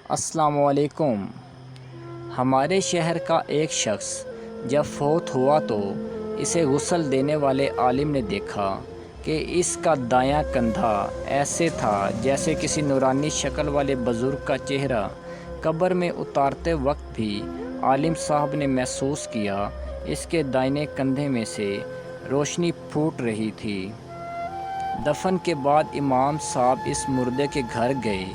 السلام علیکم۔ ہمارے شہر کا ایک شخص جب فوت ہوا تو اسے غسل دینے والے عالم نے دیکھا کہ اس کا دایاں کندھا ایسے تھا جیسے کسی نورانی شکل والے بزرگ کا چہرہ۔ قبر میں اتارتے وقت بھی عالم صاحب نے محسوس کیا اس کے دائیں کندھے میں سے روشنی پھوٹ رہی تھی۔ دفن کے بعد امام صاحب اس مردے کے گھر گئے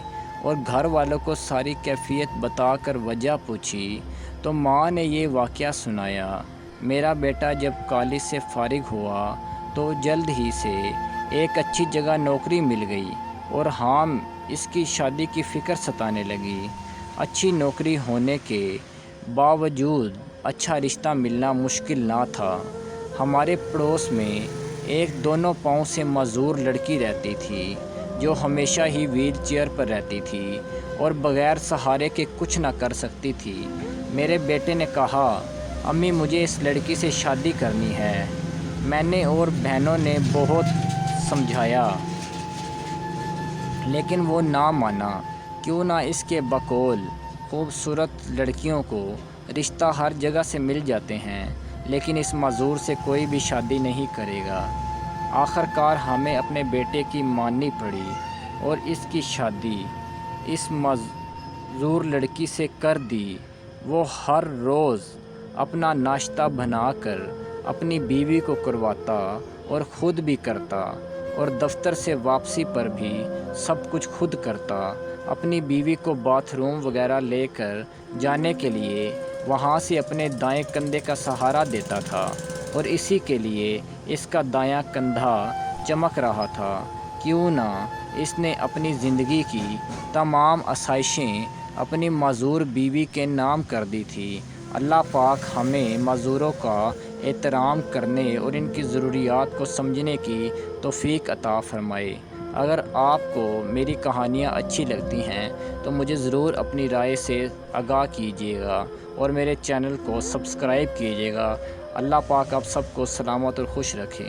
اور گھر والوں کو ساری کیفیت بتا کر وجہ پوچھی تو ماں نے یہ واقعہ سنایا۔ میرا بیٹا جب کالج سے فارغ ہوا تو جلد ہی سے ایک اچھی جگہ نوکری مل گئی اور اس کی شادی کی فکر ستانے لگی۔ اچھی نوکری ہونے کے باوجود اچھا رشتہ ملنا مشکل نہ تھا۔ ہمارے پڑوس میں ایک دونوں پاؤں سے معذور لڑکی رہتی تھی جو ہمیشہ ہی ویل چیئر پر رہتی تھی اور بغیر سہارے کے کچھ نہ کر سکتی تھی۔ میرے بیٹے نے کہا، امی مجھے اس لڑکی سے شادی کرنی ہے۔ میں نے اور بہنوں نے بہت سمجھایا لیکن وہ نہ مانا۔ کیوں نہ اس کے بقول خوبصورت لڑکیوں کو رشتہ ہر جگہ سے مل جاتے ہیں لیکن اس معذور سے کوئی بھی شادی نہیں کرے گا۔ آخر کار ہمیں اپنے بیٹے کی ماننی پڑی اور اس کی شادی اس معذور لڑکی سے کر دی۔ وہ ہر روز اپنا ناشتہ بنا کر اپنی بیوی کو کرواتا اور خود بھی کرتا اور دفتر سے واپسی پر بھی سب کچھ خود کرتا۔ اپنی بیوی کو باتھ روم وغیرہ لے کر جانے کے لیے وہاں سے اپنے دائیں کندھے کا سہارا دیتا تھا اور اسی کے لیے اس کا دایاں کندھا چمک رہا تھا۔ کیوں نہ اس نے اپنی زندگی کی تمام آسائشیں اپنی معذور بیوی کے نام کر دی تھی۔ اللہ پاک ہمیں معذوروں کا احترام کرنے اور ان کی ضروریات کو سمجھنے کی توفیق عطا فرمائے۔ اگر آپ کو میری کہانیاں اچھی لگتی ہیں تو مجھے ضرور اپنی رائے سے آگاہ کیجیے گا اور میرے چینل کو سبسکرائب کیجیے گا۔ اللہ پاک آپ سب کو سلامت اور خوش رکھے۔